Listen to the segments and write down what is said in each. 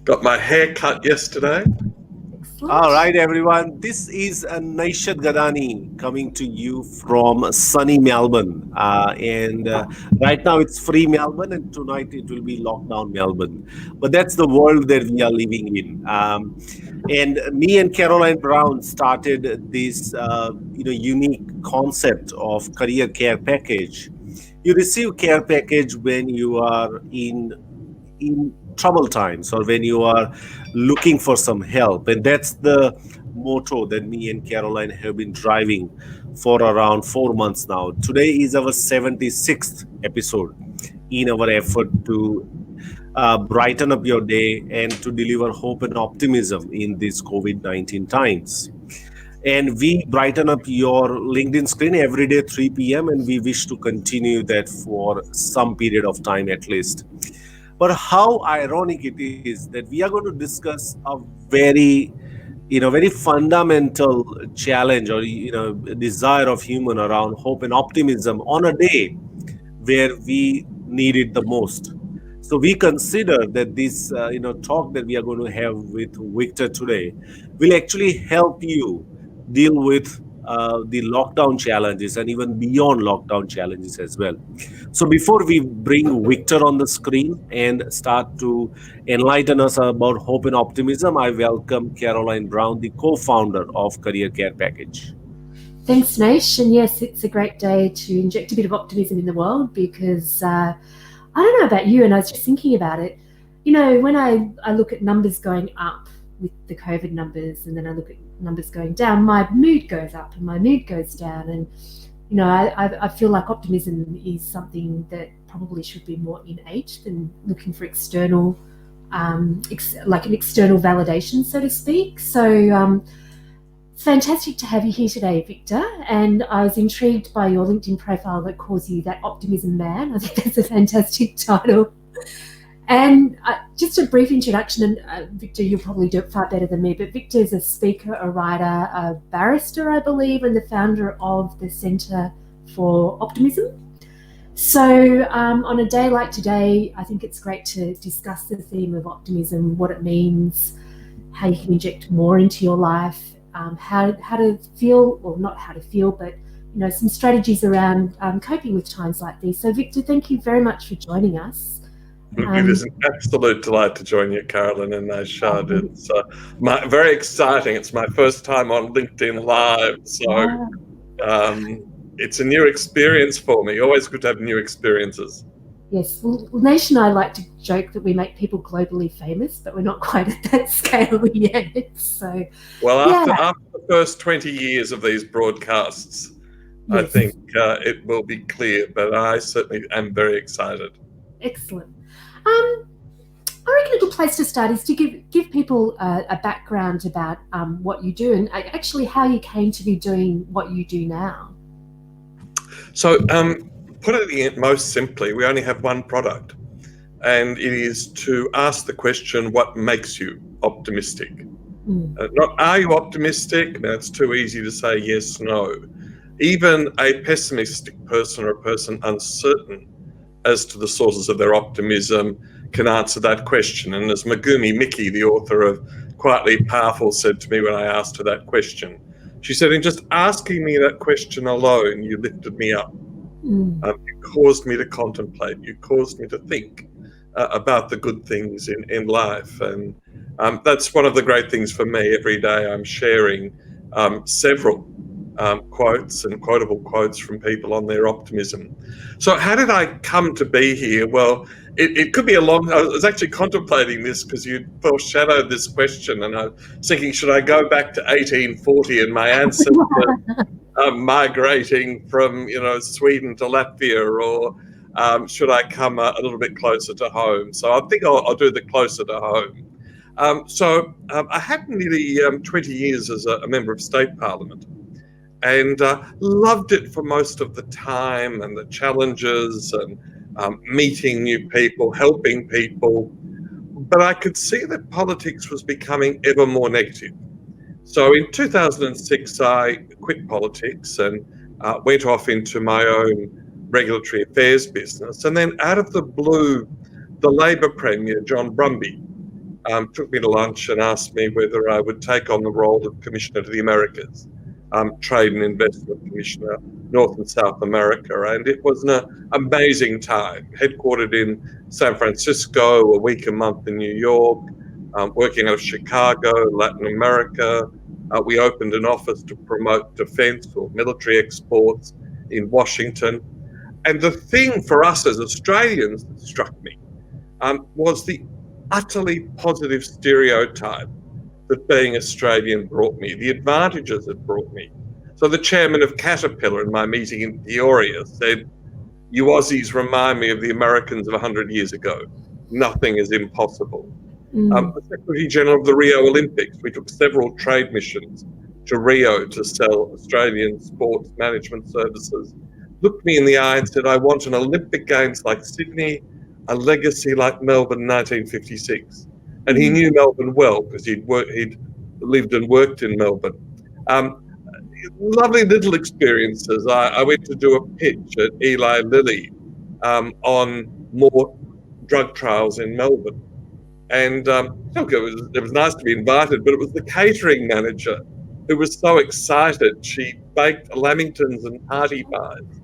Got my hair cut yesterday. Excellent. All right, everyone. This is Naishad Gadani coming to you from sunny Melbourne. And right now it's free Melbourne, and tonight it will be lockdown Melbourne. But that's the world that we are living in. And me and Caroline Brown started this, unique concept of career care package. You receive care package when you are in trouble times or when you are looking for some help, and that's the motto that me and Caroline have been driving for around 4 months now. Today is our 76th episode in our effort to brighten up your day and to deliver hope and optimism in these COVID-19 times. And we brighten up your LinkedIn screen every day 3 p.m., and we wish to continue that for some period of time at least. But how ironic it is that we are going to discuss a very, very fundamental challenge or desire of human around hope and optimism on a day where we need it the most. So we consider that this talk that we are going to have with Victor today will actually help you deal with the lockdown challenges and even beyond lockdown challenges as well. So before we bring Victor on the screen and start to enlighten us about hope and optimism, I welcome Caroline Brown, the co-founder of Career Care Package. Thanks, Naish. And yes, it's a great day to inject a bit of optimism in the world because I don't know about you, and I was just thinking about it. When I look at numbers going up with the COVID numbers, and then I look at numbers going down, my mood goes up and my mood goes down. And I feel like optimism is something that probably should be more innate than looking for external, like an external validation, so to speak. So it's fantastic to have you here today, Victor. And I was intrigued by your LinkedIn profile that calls you that Optimism Man. I think that's a fantastic title. And just a brief introduction, and Victor, you'll probably do it far better than me, but Victor is a speaker, a writer, a barrister, I believe, and the founder of the Centre for Optimism. So on a day like today, I think it's great to discuss the theme of optimism, what it means, how you can inject more into your life, how to feel, or not how to feel, but some strategies around coping with times like these. So Victor, thank you very much for joining us. It is an absolute delight to join you, Carolyn and Naishad. It's very exciting. It's my first time on LinkedIn Live, so it's a new experience for me. Always good to have new experiences. Yes, well, Naish and I like to joke that we make people globally famous, but we're not quite at that scale yet. So, after the first 20 years of these broadcasts, yes. I think it will be clear, but I certainly am very excited. Excellent. I reckon a good place to start is to give people a background about what you do and actually how you came to be doing what you do now. So, put it most simply, we only have one product, and it is to ask the question, what makes you optimistic? Not are you optimistic? Now, it's too easy to say yes, no. Even a pessimistic person or a person uncertain as to the sources of their optimism can answer that question. And as Megumi Miki, the author of Quietly Powerful, said to me when I asked her that question, she said, in just asking me that question alone, you lifted me up. You caused me to contemplate. You caused me to think about the good things in life. And that's one of the great things for me. Every day I'm sharing several quotes and quotable quotes from people on their optimism. So how did I come to be here? Well, it could be I was actually contemplating this because you foreshadowed this question, and I was thinking, should I go back to 1840 and my ancestors migrating from Sweden to Latvia, or should I come a little bit closer to home? So I think I'll do the closer to home. So I had nearly 20 years as a member of state parliament, and loved it for most of the time, and the challenges and meeting new people, helping people. But I could see that politics was becoming ever more negative. So in 2006, I quit politics and went off into my own regulatory affairs business. And then out of the blue, the Labor Premier, John Brumby, took me to lunch and asked me whether I would take on the role of Commissioner to the Americas, Trade and Investment Commissioner, North and South America. And it was an amazing time, headquartered in San Francisco, a week a month in New York, working out of Chicago, Latin America. We opened an office to promote defense or military exports in Washington. And the thing for us as Australians that struck me was the utterly positive stereotype that being Australian brought me, the advantages it brought me. So the chairman of Caterpillar in my meeting in Peoria said, "You Aussies remind me of the Americans of 100 years ago. Nothing is impossible." The Secretary General of the Rio Olympics, we took several trade missions to Rio to sell Australian sports management services, looked me in the eye and said, "I want an Olympic Games like Sydney, a legacy like Melbourne 1956. And he knew Melbourne well because he'd lived and worked in Melbourne. Lovely little experiences. I went to do a pitch at Eli Lilly on more drug trials in Melbourne. And look, it was nice to be invited, but it was the catering manager who was so excited. She baked lamingtons and party pies.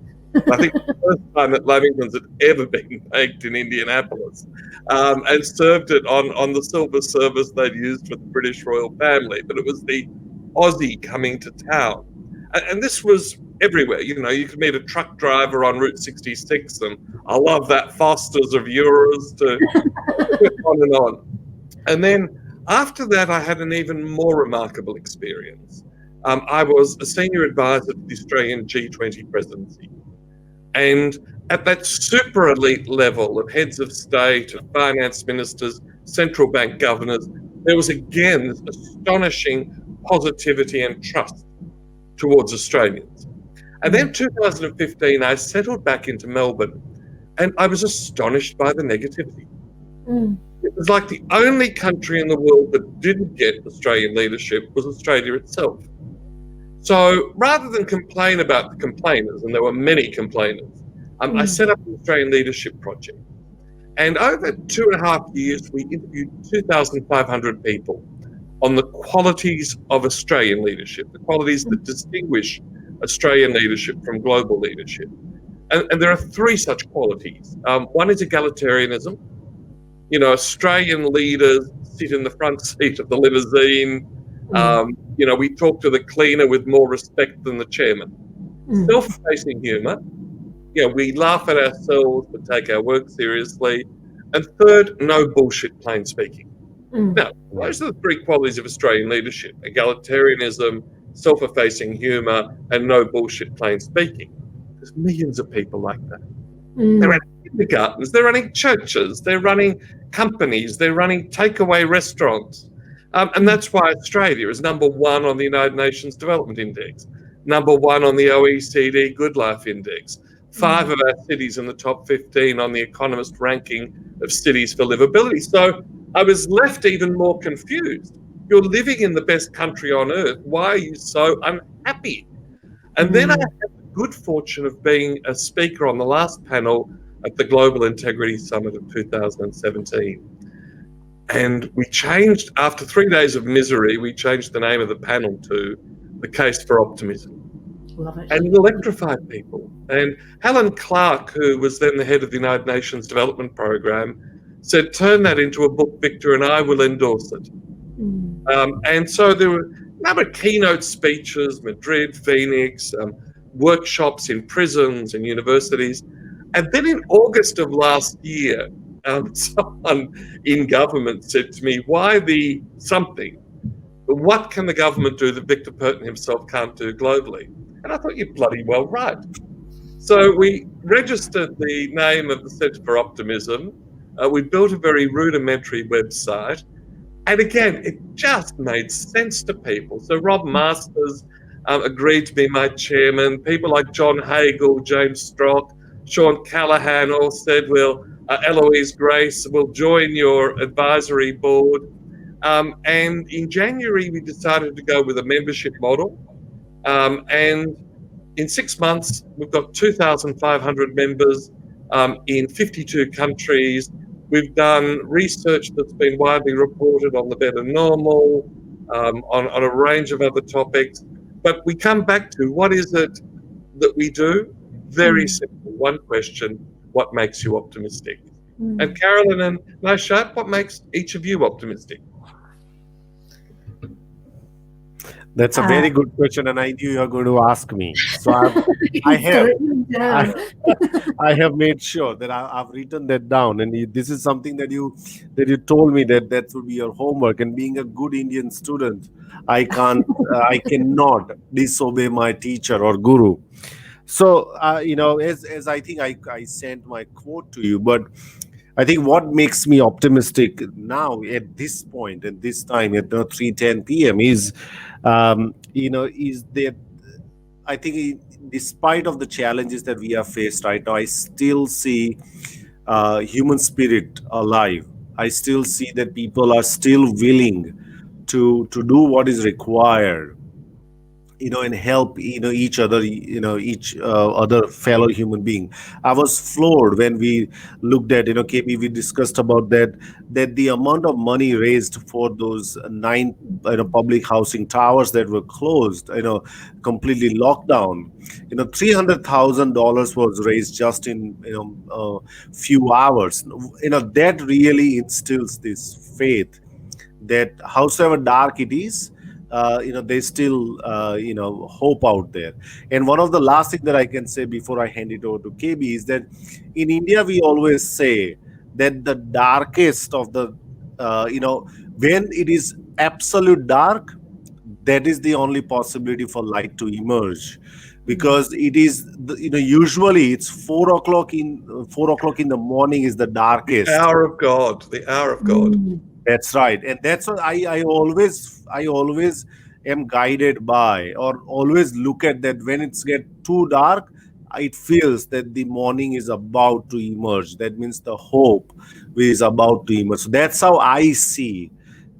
I think the first time that lamingtons had ever been baked in Indianapolis, and served it on the silver service they'd used for the British royal family. But it was the Aussie coming to town. And this was everywhere. You know, you could meet a truck driver on Route 66, and I love that Foster's of yours, to on and on. And then after that, I had an even more remarkable experience. I was a senior advisor to the Australian G20 presidency. And at that super elite level of heads of state, of finance ministers, central bank governors, there was again this astonishing positivity and trust towards Australians. And then 2015, I settled back into Melbourne and I was astonished by the negativity. It was like the only country in the world that didn't get Australian leadership was Australia itself. So rather than complain about the complainers, and there were many complainers, I set up the Australian Leadership Project. And over 2.5 years, we interviewed 2,500 people on the qualities of Australian leadership, the qualities that distinguish Australian leadership from global leadership. And there are 3 such qualities. One is egalitarianism. You know, Australian leaders sit in the front seat of the limousine. You know, we talk to the cleaner with more respect than the chairman. Self-effacing humour. You know, we laugh at ourselves but take our work seriously. And third, no bullshit plain speaking. Now, those are the 3 qualities of Australian leadership: egalitarianism, self-effacing humour, and no bullshit plain speaking. There's millions of people like that. They're running kindergartens, they're running churches, they're running companies, they're running takeaway restaurants. And that's why Australia is number 1 on the United Nations Development Index, number 1 on the OECD Good Life Index, 5 of our cities in the top 15 on the Economist ranking of cities for livability. So I was left even more confused. You're living in the best country on earth. Why are you so unhappy? And then I had the good fortune of being a speaker on the last panel at the Global Integrity Summit of 2017. And we changed, after 3 days of misery, we changed the name of the panel to The Case for Optimism. Love it. And it electrified people. And Helen Clark, who was then the head of the United Nations Development Program, said, "Turn that into a book, Victor, and I will endorse it." And so there were a number of keynote speeches, Madrid, Phoenix, workshops in prisons and universities. And then in August of last year, someone in government said to me, "Why the something? What can the government do that Victor Perton himself can't do globally?" And I thought, you're bloody well right. So we registered the name of the Centre for Optimism. We built a very rudimentary website. And again, it just made sense to people. So Rob Masters agreed to be my chairman. People like John Hagel, James Strock, Sean Callahan all said, "Well, Eloise Grace will join your advisory board." And in January, we decided to go with a membership model. And in 6 months, we've got 2,500 members in 52 countries. We've done research that's been widely reported on the better normal, on a range of other topics. But we come back to what is it that we do? Very simple. One question: what makes you optimistic? And Carolyn and Naishat, what makes each of you optimistic? That's a very good question, and I knew you were going to ask me. So I have made sure that I've written that down, and this is something that you told me that would be your homework. And being a good Indian student, I cannot disobey my teacher or guru. So as I think I sent my quote to you, but I think what makes me optimistic now at this point, at this time, at 3:10 p.m. is that I think despite of the challenges that we are faced right now, I still see human spirit alive. I still see that people are still willing to do what is required, and help each other, each other fellow human being. I was floored when we looked at, KB, we discussed about that the amount of money raised for those 9 public housing towers that were closed, completely locked down. $300,000 was raised just in few hours. That really instills this faith that howsoever dark it is, there's still hope out there. And one of the last thing that I can say before I hand it over to KB is that in India we always say that the darkest of the when it is absolute dark, that is the only possibility for light to emerge, because it is usually it's 4 o'clock in the morning is the darkest. The hour of God. The hour of God. That's right. And that's what I always am guided by, or always look at that. When it's get too dark, it feels that the morning is about to emerge. That means the hope is about to emerge. So that's how I see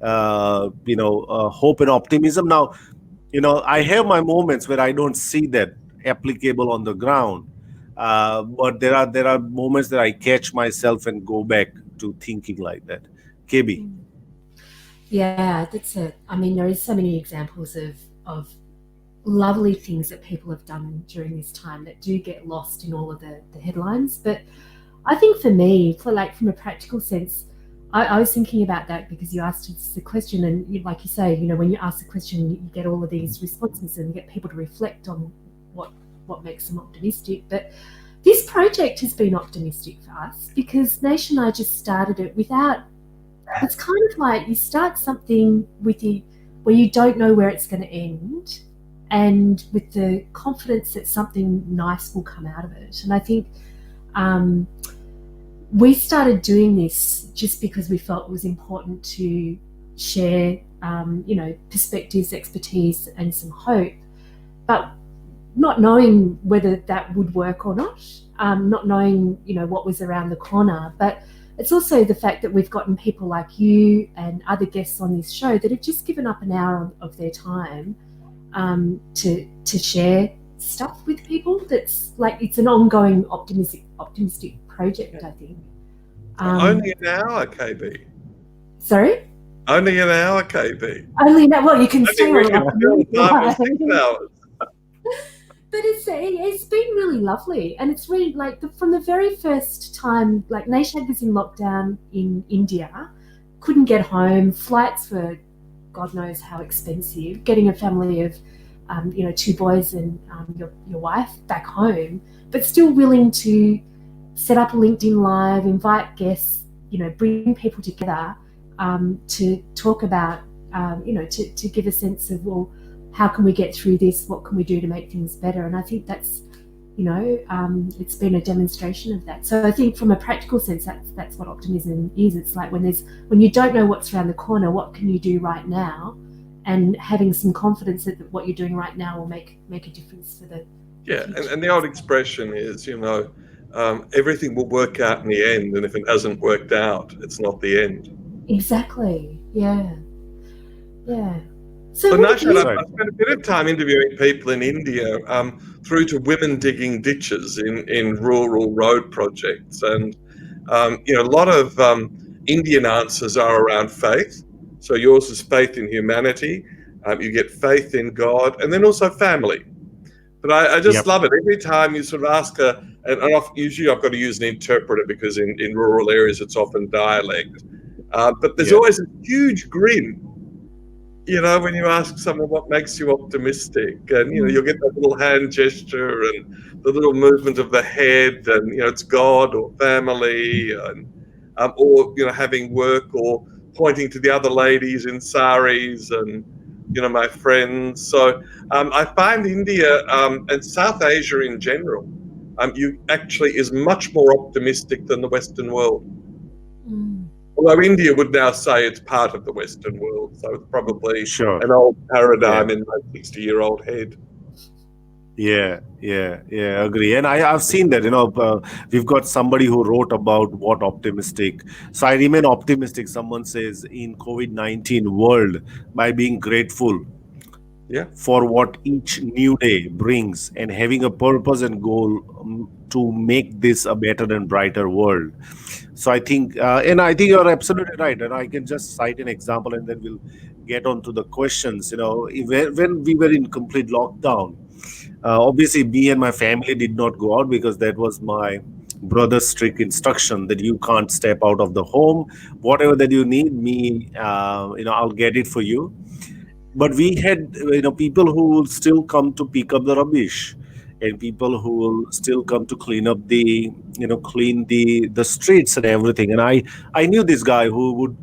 hope and optimism. Now, I have my moments where I don't see that applicable on the ground, but there are moments that I catch myself and go back to thinking like that. KB. Yeah, there is so many examples of lovely things that people have done during this time that do get lost in all of the headlines. But I think for me, from a practical sense, I was thinking about that because you asked us the question, and like you say, when you ask the question, you get all of these responses and you get people to reflect on what makes them optimistic. But this project has been optimistic for us because Nation and I just started it without. It's kind of like you start something where you don't know where it's going to end, and with the confidence that something nice will come out of it. And I think we started doing this just because we felt it was important to share, perspectives, expertise, and some hope, but not knowing whether that would work or not, not knowing, what was around the corner. But it's also the fact that we've gotten people like you and other guests on this show that have just given up an hour of their time to share stuff with people. That's like, it's an ongoing optimistic project, I think. Only an hour, KB. Sorry? Only an hour, KB. Only an hour. Well, you can stay on 6 hours. But it's been really lovely, and it's really from the very first time, Nashad was in lockdown in India, couldn't get home, flights were God knows how expensive, getting a family of 2 boys and your wife back home, but still willing to set up a LinkedIn Live, invite guests, bring people together to talk about, to give a sense of, well, how can we get through this? What can we do to make things better? And I think that's, it's been a demonstration of that. So I think from a practical sense, that's what optimism is. It's like when you don't know what's around the corner, what can you do right now? And having some confidence that what you're doing right now will make a difference for the future. And the old expression is, everything will work out in the end, and if it hasn't worked out, it's not the end. Exactly. Yeah. So Naishat, I've spent a bit of time interviewing people in India, through to women digging ditches in rural road projects, and A lot of Indian answers are around faith. So yours is faith in humanity. You get faith in God, and then also family. But I just love it. Every time you sort of ask usually I've got to use an interpreter because in rural areas it's often dialect. But there's always a huge grin, when you ask someone what makes you optimistic. And, you'll get that little hand gesture and the little movement of the head, and, it's God or family, and or, having work, or pointing to the other ladies in saris and, my friends. So I find India and South Asia in general, you actually is much more optimistic than the Western world. Although India would now say it's part of the Western world, so it's probably an old paradigm in my 60-year-old head. Yeah, agree. And I've seen that, we've got somebody who wrote about what optimistic. So I remain optimistic, someone says, in COVID-19 world by being grateful for what each new day brings and having a purpose and goal to make this a better and brighter world. So I think, and I think you're absolutely right. And I can just cite an example and then we'll get on to the questions. When we were in complete lockdown, obviously me and my family did not go out because that was my brother's strict instruction that you can't step out of the home. Whatever that you need, I'll get it for you. But we had, people who will still come to pick up the rubbish, and people who will still come to clean up clean the streets and everything. And I knew this guy who would,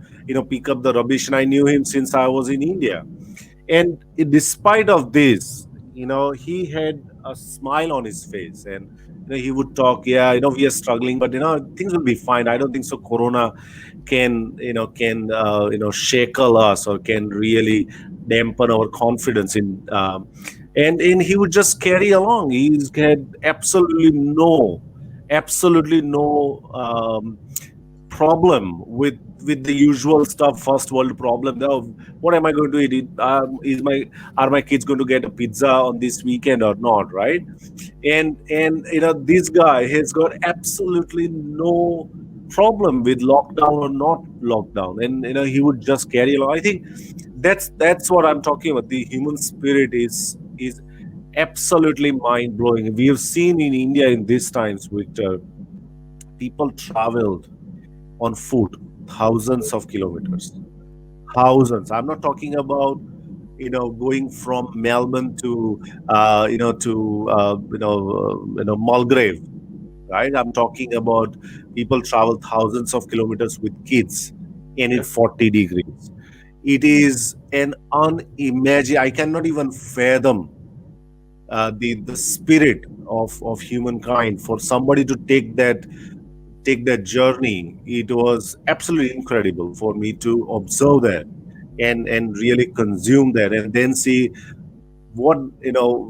pick up the rubbish, and I knew him since I was in India. And despite of this, he had a smile on his face, and he would talk. We are struggling, but things will be fine. I don't think so. Corona can shackle us or can really dampen our confidence in. And he would just carry along. He's had absolutely no problem with the usual stuff, first world problem. What am I going to eat? Are my kids going to get a pizza on this weekend or not? Right? And this guy has got absolutely no problem with lockdown or not lockdown, and he would just carry along. I think that's what I'm talking about. The human spirit is absolutely mind blowing. We have seen in India in these times, Victor, people traveled on foot thousands of kilometers. Thousands. I'm not talking about going from Melbourne to Mulgrave, right? I'm talking about people travel thousands of kilometers with kids and in 40 degrees. It is an unimaginable. I cannot even fathom the spirit of humankind. For somebody to take that journey, it was absolutely incredible for me to observe that and really consume that, and then see what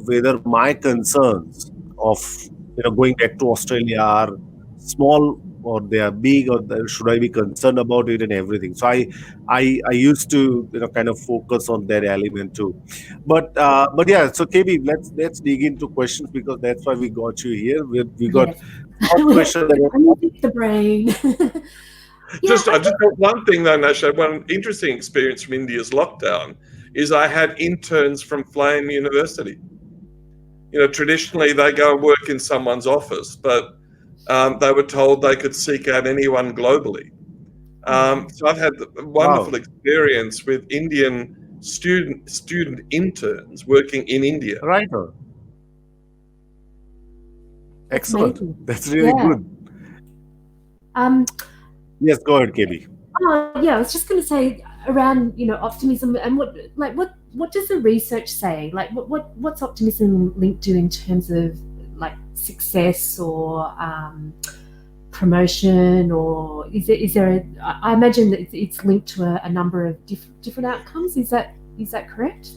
whether my concerns of going back to Australia are small or they are big, or should I be concerned about it and everything. So I used to kind of focus on that element too. But yeah, so KB, let's dig into questions, because that's why we got you here. We got questions that the brain. Just one thing though, Nasha. One interesting experience from India's lockdown is I had interns from Flame University. Traditionally they go and work in someone's office, but they were told they could seek out anyone globally. So I've had a wonderful experience with Indian student interns working in India. Right. Excellent. That's really good. Yes, go ahead, KB. I was just going to say around optimism, and what does the research say? Like what's optimism linked to in terms of like success or promotion, or is there I imagine that it's linked to a number of different outcomes. Is that correct?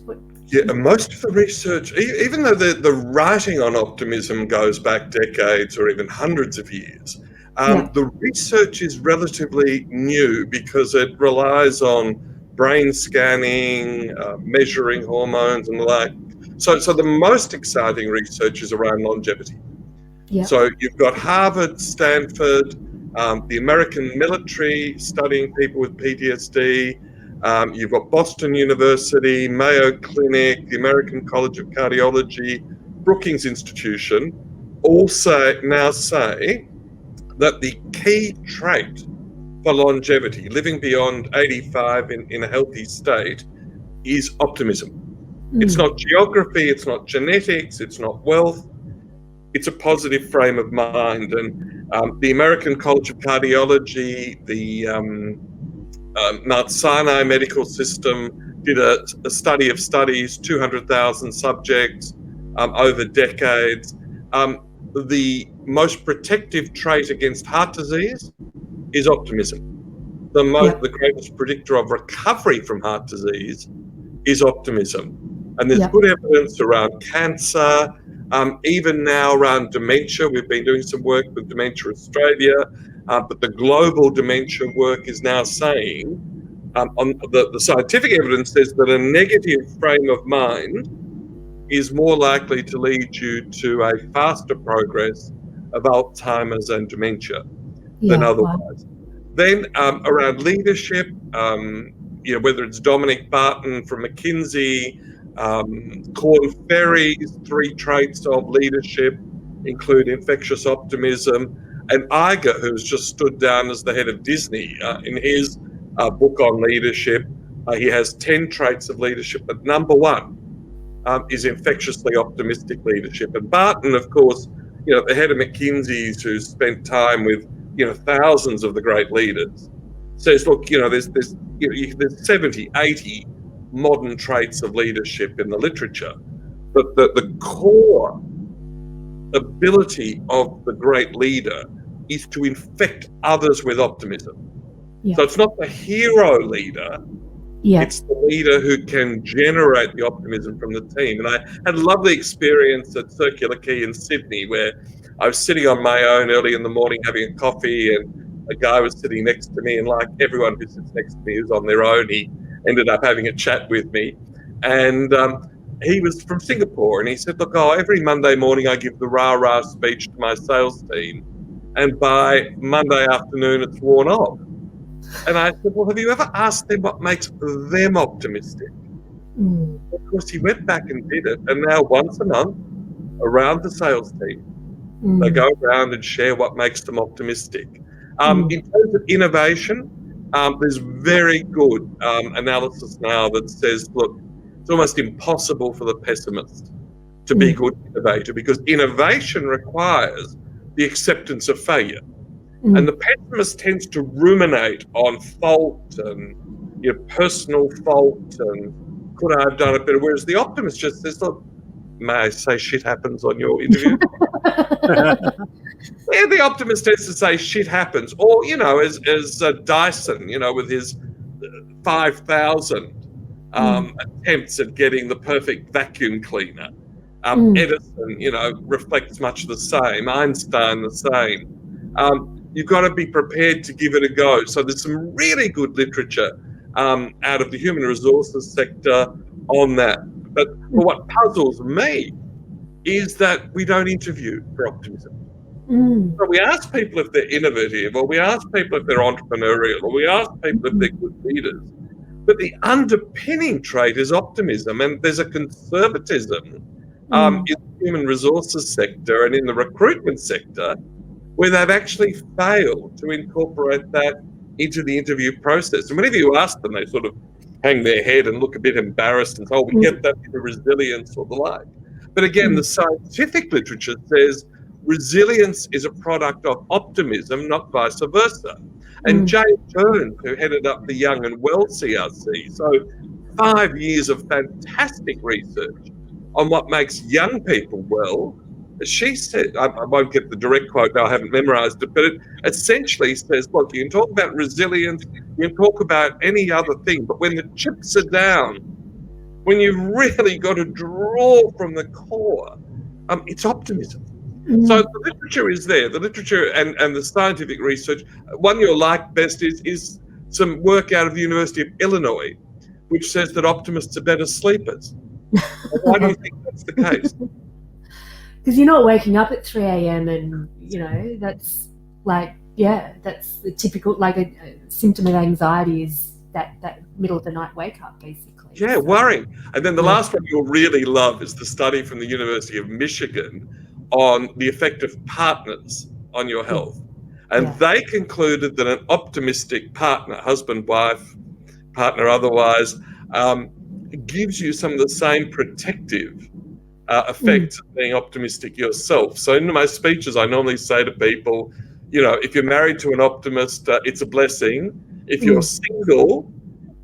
Yeah, most of the research, even though the writing on optimism goes back decades or even hundreds of years, the research is relatively new because it relies on brain scanning, measuring hormones and the like. So the most exciting research is around longevity. Yeah. So you've got Harvard, Stanford, the American military studying people with PTSD. You've got Boston University, Mayo Clinic, the American College of Cardiology, Brookings Institution, also now say that the key trait for longevity, living beyond 85 in a healthy state, is optimism. It's not geography, it's not genetics, it's not wealth, it's a positive frame of mind. And the American College of Cardiology, the Mount Sinai medical system did a study of studies, 200,000 subjects over decades. The most protective trait against heart disease is optimism. The greatest predictor of recovery from heart disease is optimism. And there's good evidence around cancer, even now around dementia. We've been doing some work with Dementia Australia, but the global dementia work is now saying, on the scientific evidence says that a negative frame of mind is more likely to lead you to a faster progress of Alzheimer's and dementia than otherwise. Then around leadership, whether it's Dominic Barton from McKinsey, Corn Ferry's 3 traits of leadership include infectious optimism, and Iger, who's just stood down as the head of Disney, in his book on leadership, he has 10 traits of leadership, but number 1 is infectiously optimistic leadership. And Barton, of course, the head of McKinsey's, who's spent time with thousands of the great leaders, says, look, there's 70, 80 modern traits of leadership in the literature, but the core ability of the great leader is to infect others with optimism. So it's not the hero leader, it's the leader who can generate the optimism from the team. And I had a lovely experience at Circular Quay in Sydney, where I was sitting on my own early in the morning having a coffee, and a guy was sitting next to me, and like everyone who sits next to me who's on their own, he ended up having a chat with me. And he was from Singapore, and he said, look, every Monday morning I give the rah-rah speech to my sales team, and by Monday afternoon it's worn off. And I said, well, have you ever asked them what makes them optimistic? Of course, he went back and did it, and now once a month around the sales team, they go around and share what makes them optimistic. In terms of innovation, there's very good analysis now that says, look, it's almost impossible for the pessimist to be a good innovator, because innovation requires the acceptance of failure. And the pessimist tends to ruminate on fault and personal fault and could I have done it better, whereas the optimist just says, look, may I say shit happens on your interview? Yeah, the optimist tends to say shit happens. Or, as Dyson, with his 5,000 attempts at getting the perfect vacuum cleaner. Edison, reflects much the same. Einstein, the same. You've got to be prepared to give it a go. So there's some really good literature out of the human resources sector on that. But what puzzles me is that we don't interview for optimism. So we ask people if they're innovative, or we ask people if they're entrepreneurial, or we ask people if they're good leaders. But the underpinning trait is optimism, and there's a conservatism in the human resources sector and in the recruitment sector where they've actually failed to incorporate that into the interview process. And whenever you ask them, they sort of hang their head and look a bit embarrassed and say, oh, we get that through resilience or the like. But again, the scientific literature says resilience is a product of optimism, not vice versa. And James Jones, who headed up the Young and Well CRC, so 5 years of fantastic research on what makes young people well. She said, I won't get the direct quote now, I haven't memorized it, but it essentially says, look, you can talk about resilience, you can talk about any other thing, but when the chips are down, when you've really got to draw from the core, it's optimism. So the literature is there, the literature and the scientific research. One you'll like best is some work out of the University of Illinois, which says that optimists are better sleepers. Why do you think that's the case? Because you're not waking up at 3 a.m. and, that's like yeah, that's the typical, like a symptom of anxiety is that middle of the night wake up, basically. Yeah, So, worrying. And then the yeah. last one you'll really love is the study from the University of Michigan on the effect of partners on your health. And Yeah. they concluded that an optimistic partner, husband, wife, partner otherwise, gives you some of the same protective effects of being optimistic yourself. So in my speeches, I normally say to people, if you're married to an optimist, it's a blessing. If you're single,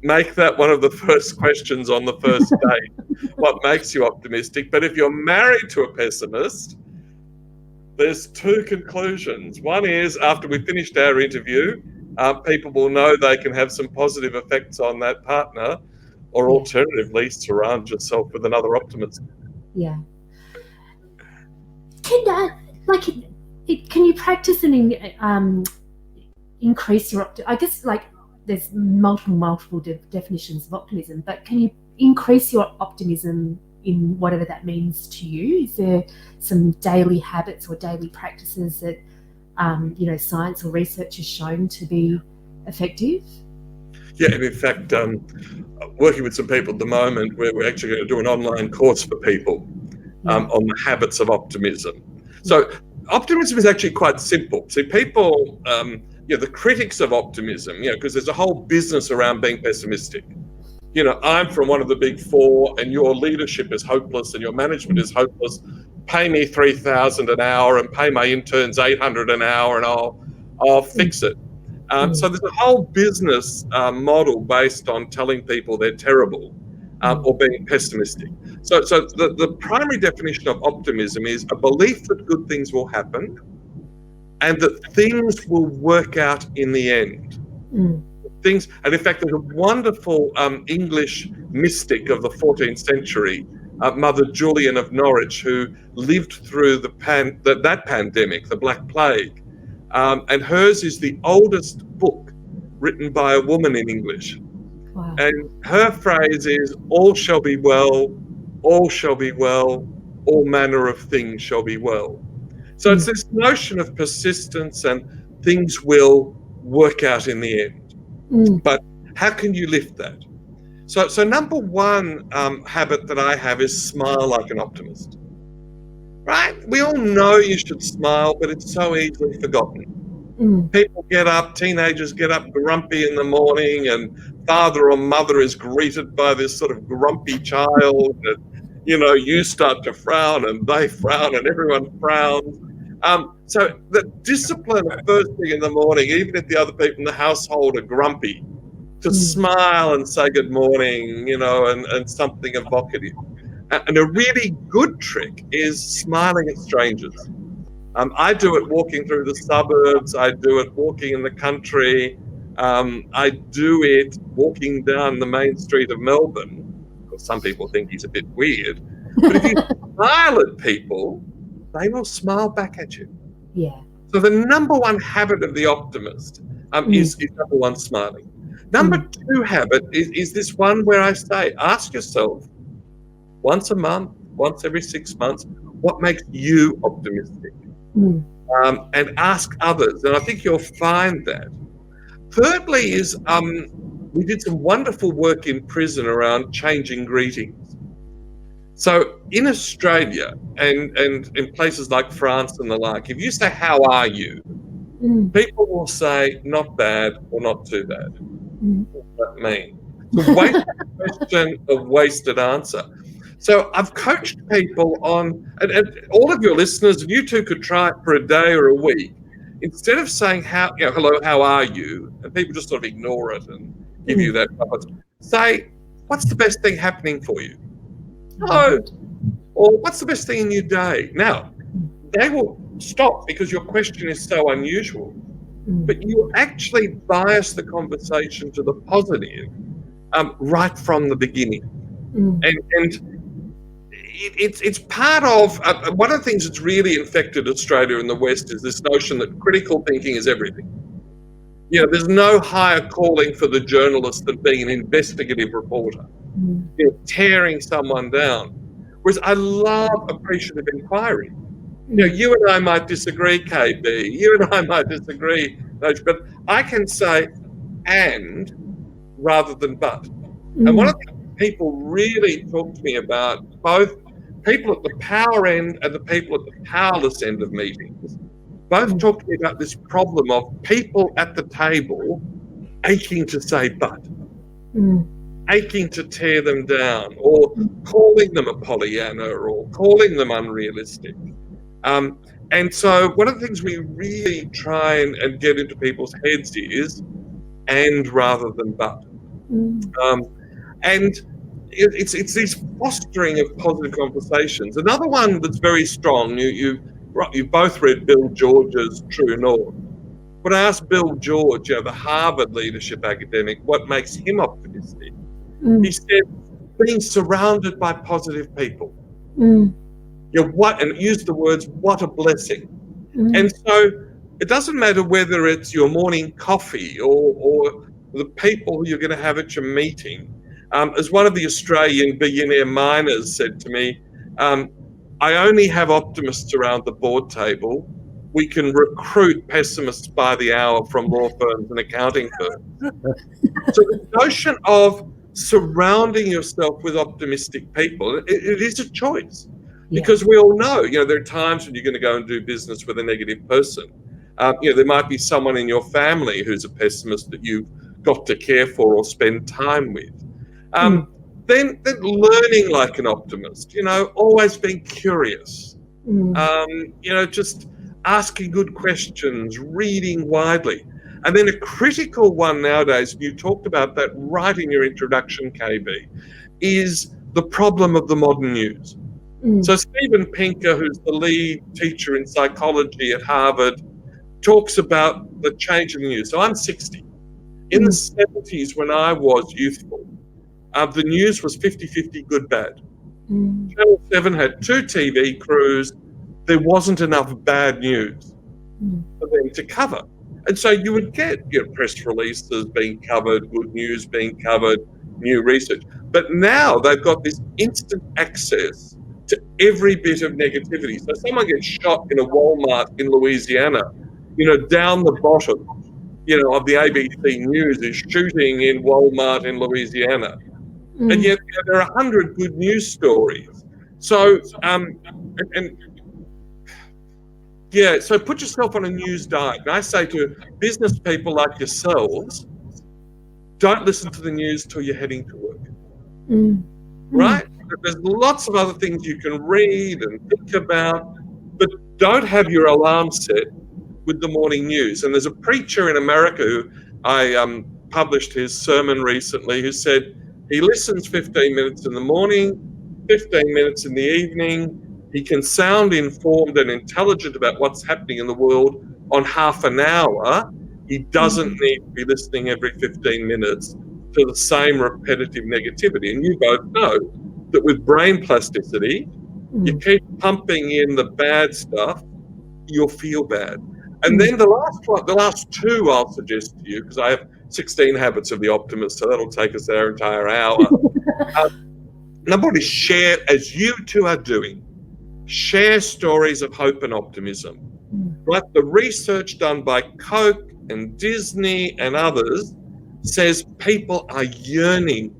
make that one of the first questions on the first date. What makes you optimistic? But if you're married to a pessimist, there's two conclusions. One is, after we finished our interview, people will know they can have some positive effects on that partner, or alternatively, surround yourself with another optimist. Yeah. Can you practice and increase your I guess, like, there's multiple definitions of optimism, but can you increase your optimism in whatever that means to you? Is there some daily habits or daily practices that science or research has shown to be effective? Yeah, and in fact, working with some people at the moment, where we're actually going to do an online course for people on the habits of optimism. So optimism is actually quite simple. See, people, the critics of optimism, because there's a whole business around being pessimistic. I'm from one of the big four, and your leadership is hopeless and your management is hopeless. Pay me $3,000 an hour and pay my interns $800 an hour, and I'll fix it. So there's a whole business model based on telling people they're terrible or being pessimistic. So the primary definition of optimism is a belief that good things will happen and that things will work out in the end. And in fact, there's a wonderful English mystic of the 14th century, Mother Julian of Norwich, who lived through that pandemic, the Black Plague. And hers is the oldest book written by a woman in English. Wow. And her phrase is, all shall be well, all shall be well, all manner of things shall be well. So it's this notion of persistence and things will work out in the end. But how can you lift that? So number one habit that I have is smile like an optimist. Right? We all know you should smile, but it's so easily forgotten. People teenagers get up grumpy in the morning, and father or mother is greeted by this sort of grumpy child, and you start to frown and they frown and everyone frowns. So the discipline of first thing in the morning, even if the other people in the household are grumpy, to smile and say good morning, and something evocative. And a really good trick is smiling at strangers. I do it walking through the suburbs. I do it walking in the country. I do it walking down the main street of Melbourne. Because some people think he's a bit weird. But if you smile at people, they will smile back at you. Yeah. So the number one habit of the optimist is number one, smiling. Number two habit is this one where I say, ask yourself once a month, once every 6 months, what makes you optimistic? And ask others. And I think you'll find that. Thirdly is we did some wonderful work in prison around changing greetings. So in Australia and in places like France and the like, if you say, how are you? People will say, not bad or not too bad. What does that mean? It's a wasted question, a wasted answer. So I've coached people on, and all of your listeners, and you too could try it for a day or a week. Instead of saying, hello, how are you? And people just sort of ignore it and give you that. Say, what's the best thing happening for you? Hello. Or what's the best thing in your day? Now, they will stop because your question is so unusual. But you actually bias the conversation to the positive right from the beginning. And it's part of one of the things that's really infected Australia and the West is this notion that critical thinking is everything. There's no higher calling for the journalist than being an investigative reporter, tearing someone down. Whereas I love appreciative inquiry. You and I might disagree, KB. You and I might disagree, but I can say and rather than but. And one of the things people really talk to me about, both people at the power end and the people at the powerless end of meetings, both talk to me about this problem of people at the table aching to say but, aching to tear them down, or calling them a Pollyanna, or calling them unrealistic. And so one of the things we really try and get into people's heads is and rather than but. And it's this fostering of positive conversations. Another one that's very strong, you both read Bill George's True North. When I asked Bill George, the Harvard leadership academic, what makes him optimistic, he said, being surrounded by positive people. And use the words, what a blessing. And so it doesn't matter whether it's your morning coffee or the people who you're going to have at your meeting. As one of the Australian billionaire miners said to me, I only have optimists around the board table. We can recruit pessimists by the hour from law firms and accounting firms. So the notion of surrounding yourself with optimistic people, it is a choice. Because we all know, there are times when you're going to go and do business with a negative person. There might be someone in your family who's a pessimist that you've got to care for or spend time with. Then learning like an optimist, always being curious, just asking good questions, reading widely. And then a critical one nowadays, and you talked about that right in your introduction, KB, is the problem of the modern news. So Steven Pinker, who's the lead teacher in psychology at Harvard, talks about the change in the news. So I'm 60. In the 70s, when I was youthful, the news was 50-50 good, bad. Channel 7 had 2 TV crews. There wasn't enough bad news for them to cover. And so you would get press releases being covered, good news being covered, new research. But now they've got this instant access to every bit of negativity. So someone gets shot in a Walmart in Louisiana, down the bottom, of the ABC News is shooting in Walmart in Louisiana. And yet there are 100 good news stories. So, so put yourself on a news diet. And I say to business people like yourselves, don't listen to the news till you're heading to work. Right? There's lots of other things you can read and think about, but don't have your alarm set with the morning news. And there's a preacher in America who I published his sermon recently who said he listens 15 minutes in the morning, 15 minutes in the evening. He can sound informed and intelligent about what's happening in the world on half an hour. He doesn't need to be listening every 15 minutes to the same repetitive negativity. And you both know that with brain plasticity, you keep pumping in the bad stuff, you'll feel bad. And then the last 2 I'll suggest to you, because I have 16 habits of the optimist, so that'll take us our entire hour. Number one is share, as you two are doing, share stories of hope and optimism. Right? The research done by Coke and Disney and others says people are yearning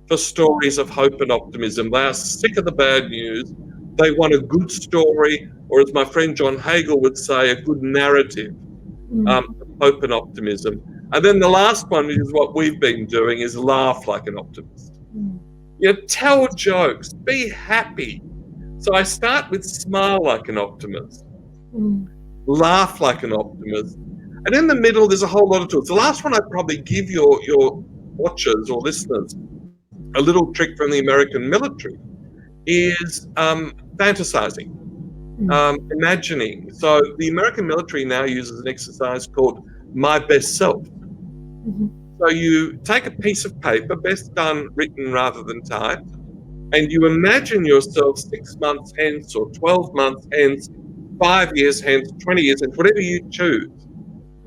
for stories of hope and optimism. They are sick of the bad news. They want a good story, or as my friend John Hagel would say, a good narrative of hope and optimism. And then the last one is what we've been doing, is laugh like an optimist. Tell jokes, be happy. So I start with smile like an optimist, laugh like an optimist. And in the middle, there's a whole lot of tools. The last one I'd probably give your watchers or listeners a little trick from the American military is fantasizing, imagining. So the American military now uses an exercise called My Best Self. So you take a piece of paper, best done written rather than typed, and you imagine yourself 6 months hence or 12 months hence, 5 years hence, 20 years hence, whatever you choose.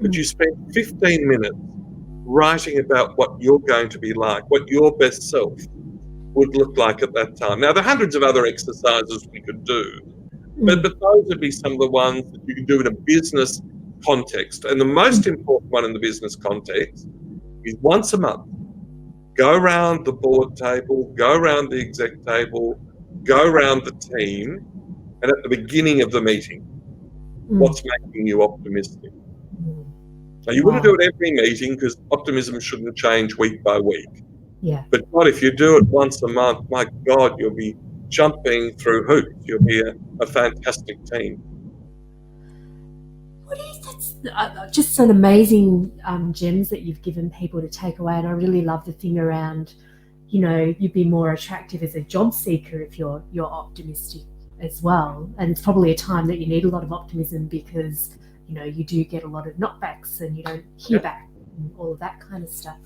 But you spend 15 minutes writing about what you're going to be like, what your best self would look like at that time. Now, there are hundreds of other exercises we could do, But those would be some of the ones that you can do in a business context. And the most important one in the business context is once a month, go around the board table, go around the exec table, go around the team, and at the beginning of the meeting, what's making you optimistic? Now, you wouldn't do it every meeting because optimism shouldn't change week by week. Yeah. But God, if you do it once a month, my God, you'll be jumping through hoops. You'll be a fantastic team. What is that's just some amazing gems that you've given people to take away, and I really love the thing around, you'd be more attractive as a job seeker if you're optimistic as well. And it's probably a time that you need a lot of optimism because you do get a lot of knockbacks and you don't hear back and all of that kind of stuff.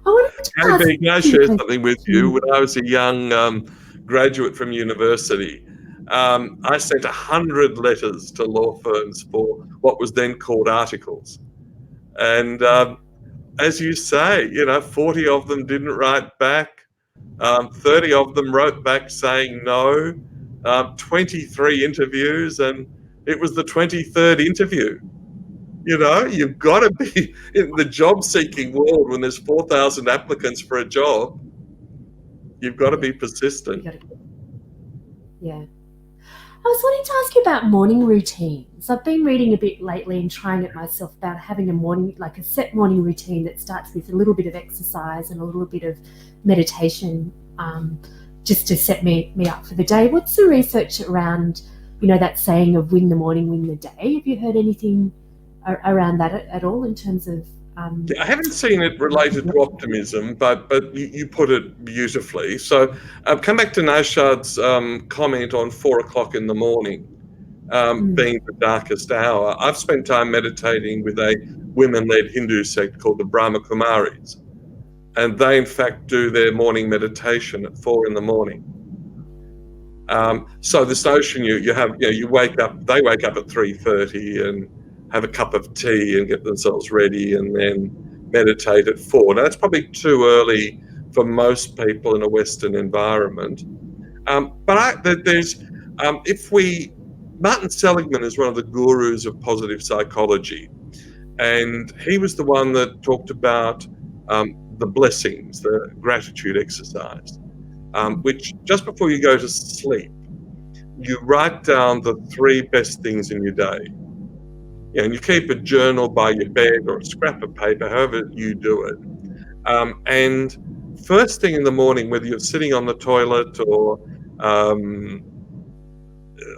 I wanted to ask, Can I share something with you? When I was a young graduate from university, I sent 100 letters to law firms for what was then called articles. And as you say, 40 of them didn't write back. 30 of them wrote back saying no. 23 interviews, and it was the 23rd interview. You've got to be in the job-seeking world when there's 4,000 applicants for a job. You've got to be persistent. Yeah. I was wanting to ask you about morning routines. I've been reading a bit lately and trying it myself about having a set morning routine that starts with a little bit of exercise and a little bit of meditation, just to set me up for the day. What's the research around, that saying of win the morning, win the day? Have you heard anything around that at all in terms of I haven't seen it related to optimism, but you put it beautifully. So come back to Naushad's comment on 4 o'clock in the morning being the darkest hour. I've spent time meditating with a women-led Hindu sect called the Brahma Kumaris, and they in fact do their morning meditation at 4 in the morning. So this notion you wake up, they wake up at 3:30 and have a cup of tea and get themselves ready and then meditate at 4. Now, that's probably too early for most people in a Western environment. Martin Seligman is one of the gurus of positive psychology, and he was the one that talked about the blessings, the gratitude exercise, which just before you go to sleep, you write down the 3 best things in your day. And you keep a journal by your bed or a scrap of paper, however you do it. And first thing in the morning, whether you're sitting on the toilet or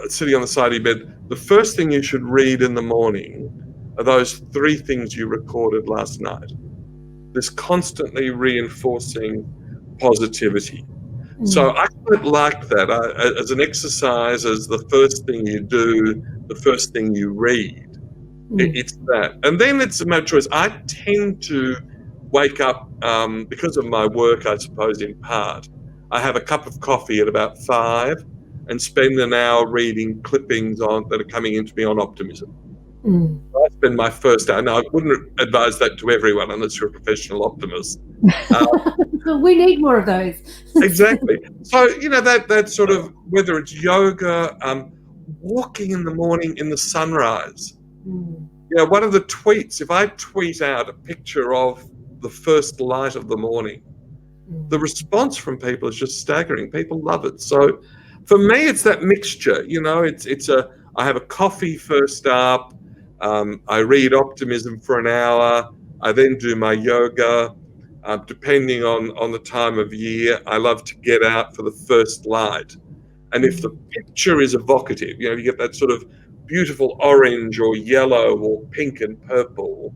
sitting on the side of your bed, the first thing you should read in the morning are those 3 things you recorded last night. This constantly reinforcing positivity. So I quite like that as an exercise, as the first thing you do, the first thing you read. It's that. And then it's a matter of choice. I tend to wake up, because of my work, I suppose, in part. I have a cup of coffee at about 5 and spend an hour reading clippings that are coming into me on optimism. I spend my first hour. Now, I wouldn't advise that to everyone unless you're a professional optimist. We need more of those. Exactly. So, that sort of, whether it's yoga, walking in the morning in the sunrise. One of the tweets, if I tweet out a picture of the first light of the morning, the response from people is just staggering. People love it. So for me, it's that mixture. I have a coffee first up. I read Optimism for an hour. I then do my yoga. Depending on the time of year, I love to get out for the first light. And if the picture is evocative, you get that sort of beautiful orange or yellow or pink and purple,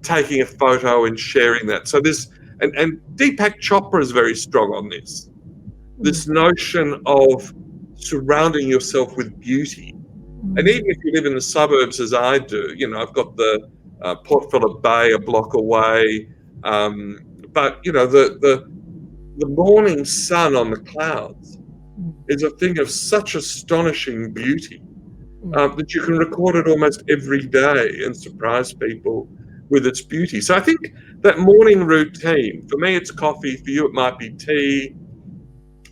taking a photo and sharing that. So and Deepak Chopra is very strong on this notion of surrounding yourself with beauty. And even if you live in the suburbs as I do, I've got the Port Phillip Bay a block away, but the morning sun on the clouds is a thing of such astonishing beauty that you can record it almost every day and surprise people with its beauty. So I think that morning routine, for me it's coffee, for you it might be tea,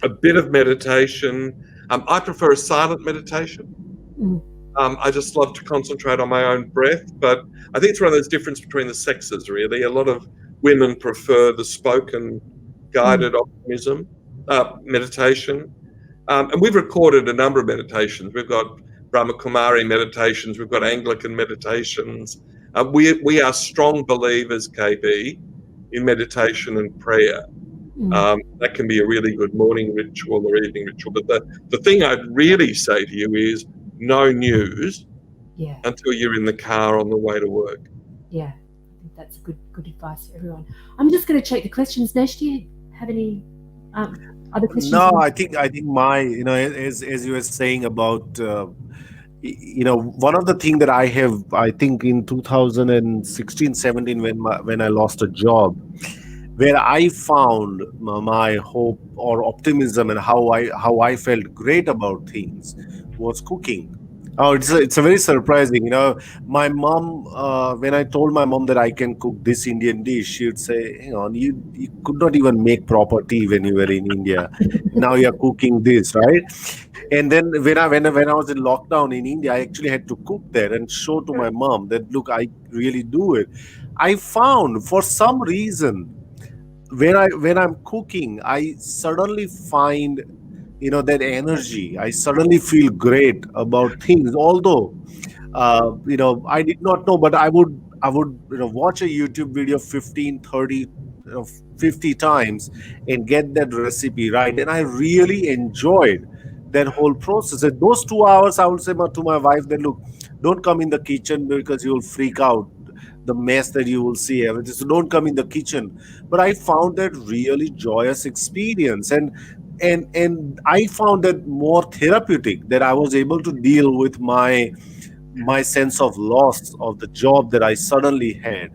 a bit of meditation, I prefer a silent meditation. I just love to concentrate on my own breath, but I think it's one of those differences between the sexes, really. A lot of women prefer the spoken, guided optimism, meditation. And we've recorded a number of meditations. We've got Brahma Kumari meditations, we've got Anglican meditations. We are strong believers, KB, in meditation and prayer. That can be a really good morning ritual or evening ritual. But the thing I'd really say to you is no news until you're in the car on the way to work. Yeah, I think that's good advice for everyone. I'm just going to check the questions. Nesh, do you have any other questions? No, I think my, as you were saying about, one of the things that I think in 2016-17 when I lost a job, where I found my hope or optimism and how I felt great about things was cooking. Oh, it's a very surprising. My mom, when I told my mom that I can cook this Indian dish, she would say, "Hang on, you could not even make proper tea when you were in India. Now you're cooking this, right?" And then when I was in lockdown in India, I actually had to cook there and show to my mom that, look, I really do it. I found for some reason when I'm cooking, I suddenly find that energy. I suddenly feel great about things. Although I did not know, but I would watch a YouTube video 15, 30, 50 times and get that recipe right, and I really enjoyed that whole process. And those 2 hours, I would say to my wife that, look, don't come in the kitchen because you will freak out, the mess that you will see. So don't come in the kitchen. But I found that really joyous experience, and I found that more therapeutic, that I was able to deal with my sense of loss of the job that I suddenly had,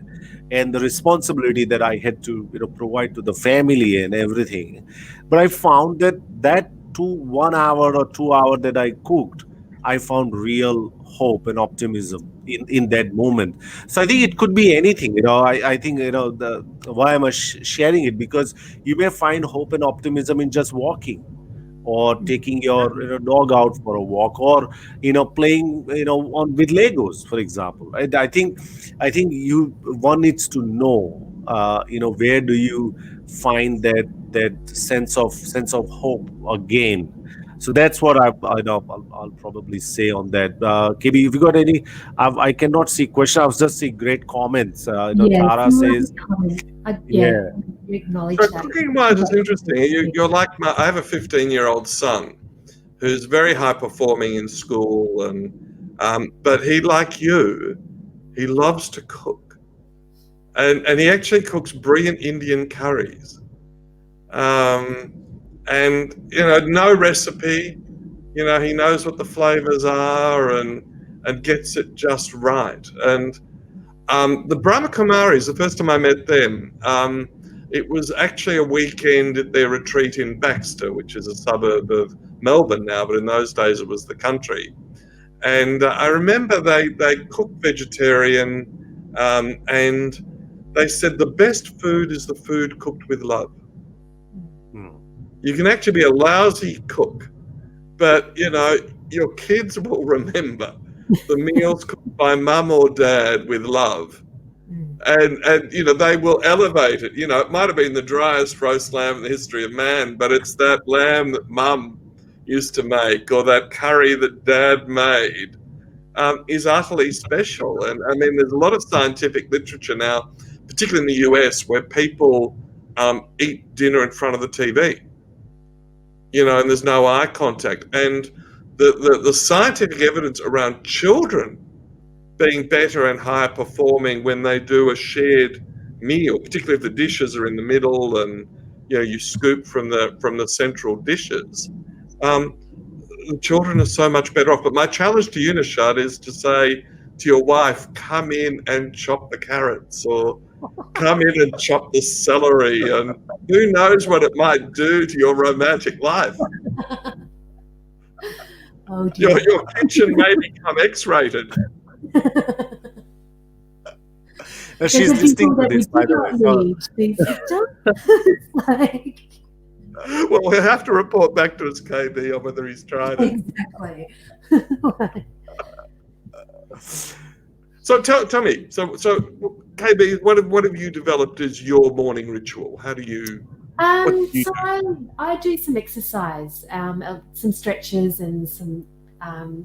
and the responsibility that I had to provide to the family and everything. But I found that 1 hour or 2 hour that I cooked, I found real hope and optimism in that moment. So I think it could be anything. I think the why am I sharing it? Because you may find hope and optimism in just walking, or taking your dog out for a walk, or playing on with Legos, for example. I think one needs to know where do you find that sense of hope again. So that's what I'll probably say on that. KB, if you got any, I cannot see question. I was just seeing great comments. Tara says, You acknowledge So that. cooking wise is interesting. You're like I have a 15-year-old son who's very high performing in school, and but he, like you, he loves to cook, and he actually cooks brilliant Indian curries. And no recipe. He knows what the flavors are and gets it just right. And the Brahma Kumaris, the first time I met them, it was actually a weekend at their retreat in Baxter, which is a suburb of Melbourne now, but in those days it was the country. And I remember they cooked vegetarian, and they said the best food is the food cooked with love. You can actually be a lousy cook, but your kids will remember the meals cooked by mum or dad with love, and they will elevate it. It might have been the driest roast lamb in the history of man, but it's that lamb that mum used to make, or that curry that dad made, is utterly special. And I mean, there's a lot of scientific literature now, particularly in the US, where people eat dinner in front of the TV. And there's no eye contact. And the scientific evidence around children being better and higher performing when they do a shared meal, particularly if the dishes are in the middle and you scoop from the central dishes, the children are so much better off. But my challenge to you, Nishad, is to say to your wife, come in and chop the carrots, or come in and chop the celery, and who knows what it might do to your romantic life. Oh, dear. Your kitchen may become X-rated. She's listening to this, by the way. Victor. Well, we'll have to report back to us, KB, on whether he's tried it. Exactly. So tell me, so KB, what have you developed as your morning ritual? How do you? So I do some exercise, some stretches and some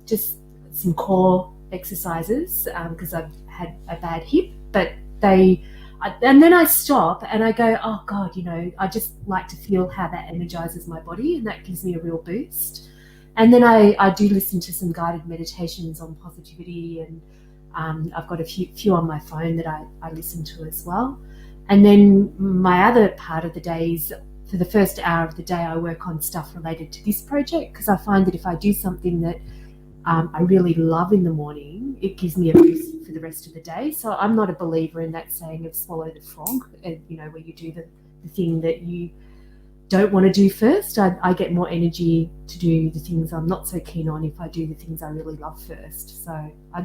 just some core exercises because I've had a bad hip, but and then I stop and I go, oh God, I just like to feel how that energizes my body, and that gives me a real boost. And then I do listen to some guided meditations on positivity, and I've got a few on my phone that I listen to as well. And then my other part of the day is, for the first hour of the day, I work on stuff related to this project, because I find that if I do something that I really love in the morning, it gives me a boost for the rest of the day. So I'm not a believer in that saying of swallow the frog, where you do the thing that you don't want to do first. I get more energy to do the things I'm not so keen on if I do the things I really love first. So I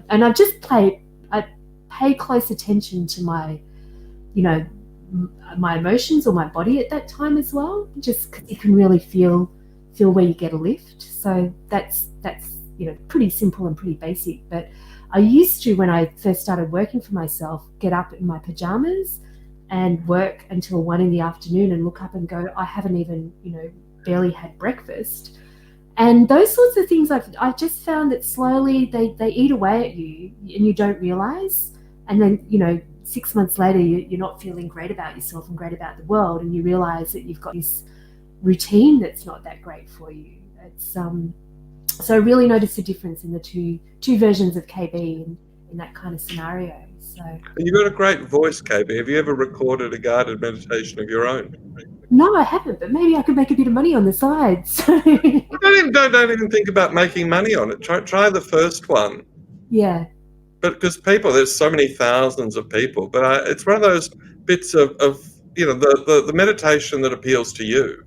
pay close attention to my my emotions or my body at that time as well, just because you can really feel where you get a lift. So that's pretty simple and pretty basic. But I used to, when I first started working for myself, get up in my pajamas and work until 1 PM and look up and go, I haven't even barely had breakfast. And those sorts of things, I've just found that slowly they eat away at you and you don't realize. And then 6 months later, you're not feeling great about yourself and great about the world, and you realize that you've got this routine that's not that great for you. It's so I really noticed the difference in the two versions of KB in that kind of scenario. So You've got a great voice, KB. Have you ever recorded a guided meditation of your own? No, I haven't, but maybe I could make a bit of money on the side. So Don't even think about making money on it. Try the first one. Yeah. But because there's so many thousands of people, but it's one of those bits of the meditation that appeals to you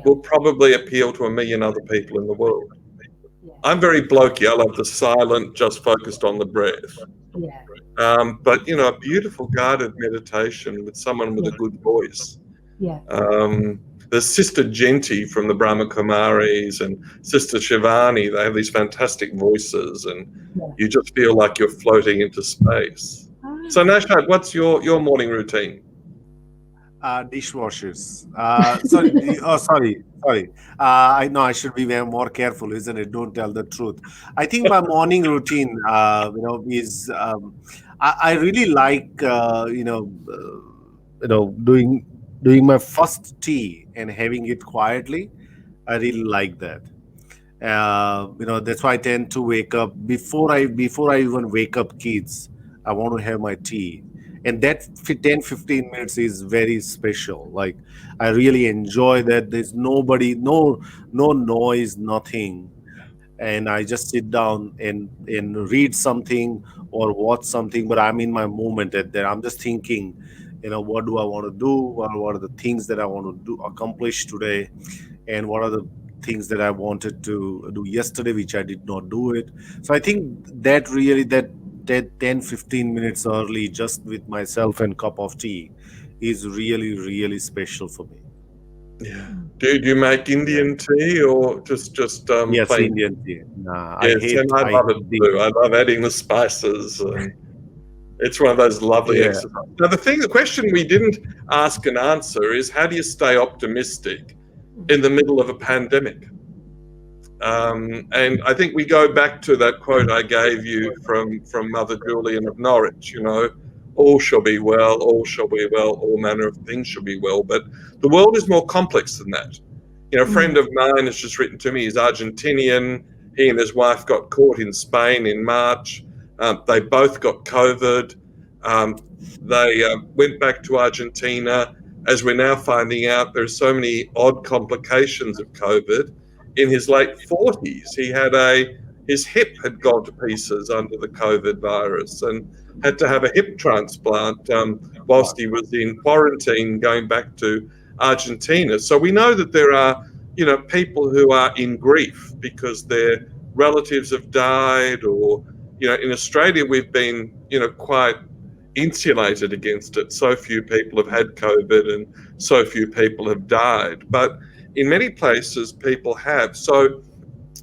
will probably appeal to 1 million other people in the world. Yeah. I'm very blokey. I love the silent, just focused on the breath. Yeah. But a beautiful guided meditation with someone with a good voice. Yeah. There's Sister Genti from the Brahma Kumaris and Sister Shivani. They have these fantastic voices, and you just feel like you're floating into space. So Nashad, what's your morning routine? Dishwashers. Sorry. I know I should be more careful, isn't it? Don't tell the truth. I think my morning routine, is I really like doing my first tea and having it quietly. I really like that. That's why I tend to wake up before I even wake up kids. I want to have my tea, and that 10-15 minutes is very special. Like, I really enjoy that. There's nobody, no noise, nothing, and I just sit down and read something or watch something, but I'm in my moment at that. I'm just thinking, what do I want to do? What are the things that I want to accomplish today? And what are the things that I wanted to do yesterday, which I did not do it. So I think that really, that 10-15 minutes early, just with myself and cup of tea, is really, really special for me. Yeah. Do you make Indian tea or just Yes, plain? Indian tea. Nah, Yes, I love it too. I love adding the spices. It's one of those lovely exercises. Now, the question we didn't ask and answer is, how do you stay optimistic in the middle of a pandemic? And I think we go back to that quote I gave you from Mother Julian of Norwich, all shall be well, all manner of things shall be well. But the world is more complex than that. A friend of mine has just written to me, he's Argentinian. He and his wife got caught in Spain in March. They both got COVID. They went back to Argentina. As we're now finding out, there are so many odd complications of COVID. In his late 40s, his hip had gone to pieces under the COVID virus and had to have a hip transplant whilst he was in quarantine going back to Argentina. So we know that there are, people who are in grief because their relatives have died, or, in Australia we've been, quite insulated against it. So few people have had COVID and so few people have died. But in many places, people have. So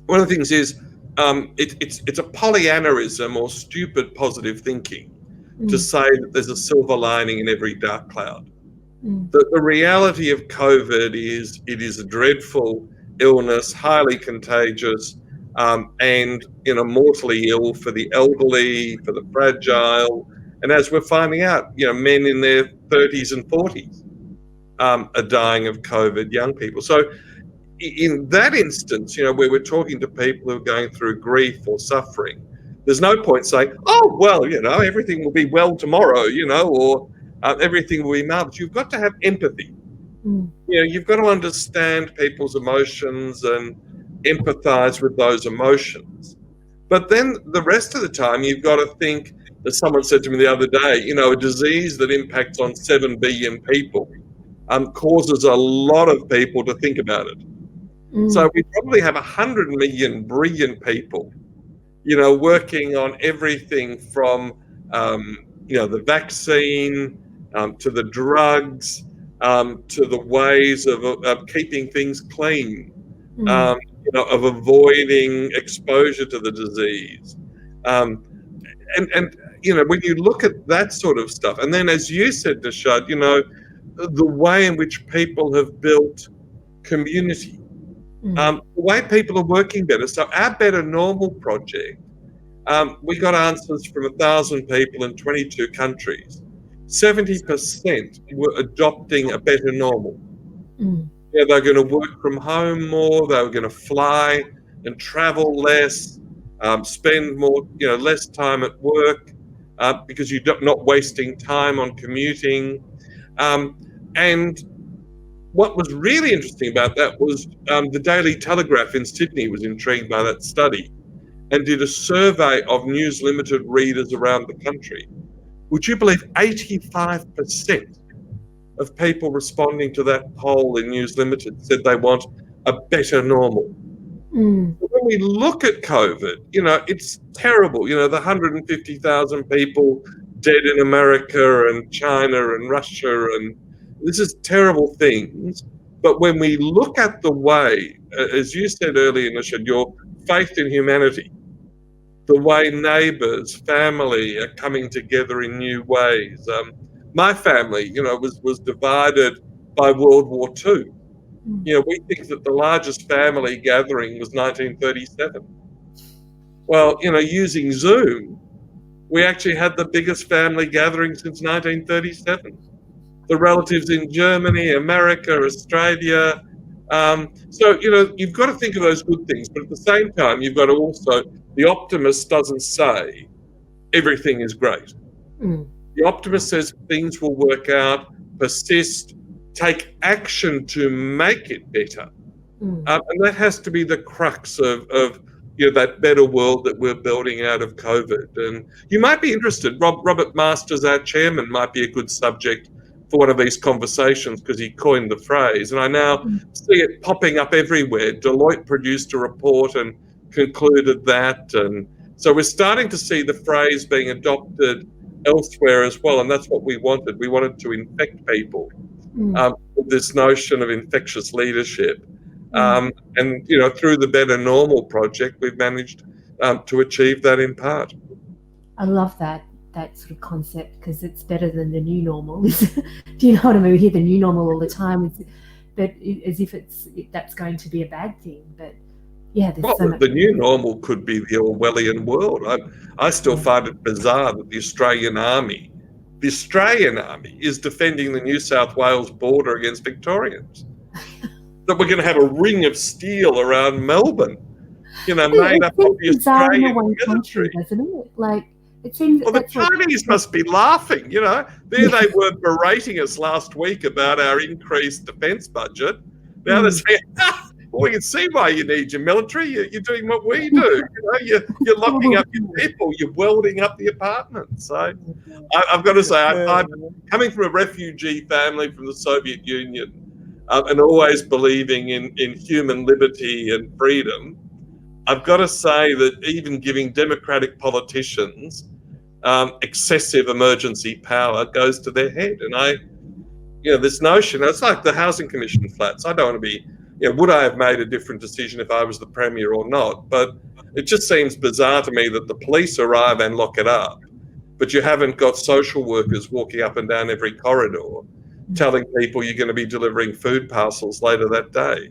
one of the things is it's a Pollyannaism or stupid positive thinking to say that there's a silver lining in every dark cloud. The reality of COVID is it is a dreadful illness, highly contagious, and mortally ill for the elderly, for the fragile, and as we're finding out, men in their 30s and 40s are dying of COVID, young people. So in that instance, where we're talking to people who are going through grief or suffering, there's no point saying, oh, well, everything will be well tomorrow, or everything will be marvelous. You've got to have empathy. You've got to understand people's emotions and empathize with those emotions. But then the rest of the time, you've got to think, as someone said to me the other day, a disease that impacts on 7 billion people causes a lot of people to think about it. So we probably have 100 million brilliant people, working on everything from, the vaccine to the drugs to the ways of keeping things clean, of avoiding exposure to the disease. And when you look at that sort of stuff, and then as you said, Nishad, the way in which people have built community, the way people are working better. So our Better Normal project, we got answers from 1,000 people in 22 countries. 70% were adopting a better normal. They're going to work from home more. They were going to fly and travel less, spend more, less time at work because you're not wasting time on commuting. And what was really interesting about that was the Daily Telegraph in Sydney was intrigued by that study and did a survey of News Limited readers around the country. Would you believe 85% of people responding to that poll in News Limited said they want a better normal? When we look at COVID, it's terrible. The 150,000 people dead in America and China and Russia, and this is terrible things. But when we look at the way, as you said earlier, Nishad, your faith in humanity, the way neighbours, family are coming together in new ways. My family, was divided by World War II. We think that the largest family gathering was 1937. Well, using Zoom, we actually had the biggest family gathering since 1937. The relatives in Germany, America, Australia. So, you've got to think of those good things, but at the same time, you've got to also, the optimist doesn't say everything is great. The optimist says things will work out, persist, take action to make it better. And that has to be the crux of that better world that we're building out of COVID. And you might be interested, Robert Masters, our chairman, might be a good subject for one of these conversations because he coined the phrase. And I now see it popping up everywhere. Deloitte produced a report and concluded that. And so we're starting to see the phrase being adopted elsewhere as well. And that's what we wanted. We wanted to infect people with this notion of infectious leadership. And, through the Better Normal project, we've managed to achieve that in part. I love that sort of concept because it's better than the new normal. Do you know what I mean? We hear the new normal all the time, but as if that's going to be a bad thing. But yeah, there's so much. The new normal could be the Orwellian world. I still find it bizarre that the Australian Army is defending the New South Wales border against Victorians. That we're going to have a ring of steel around Melbourne, made up of the Australian military. Doesn't it? Like, it seems the Chinese must be laughing, There they were berating us last week about our increased defence budget. Now they're saying, well, we can see why you need your military. You're doing what we do. You're locking up your people. You're welding up the apartments. So I've got to say, I'm coming from a refugee family from the Soviet Union and always believing in human liberty and freedom. I've got to say that even giving democratic politicians excessive emergency power goes to their head. And this notion, it's like the Housing Commission flats. I don't want to be, would I have made a different decision if I was the Premier or not? But it just seems bizarre to me that the police arrive and lock it up, but you haven't got social workers walking up and down every corridor telling people you're going to be delivering food parcels later that day.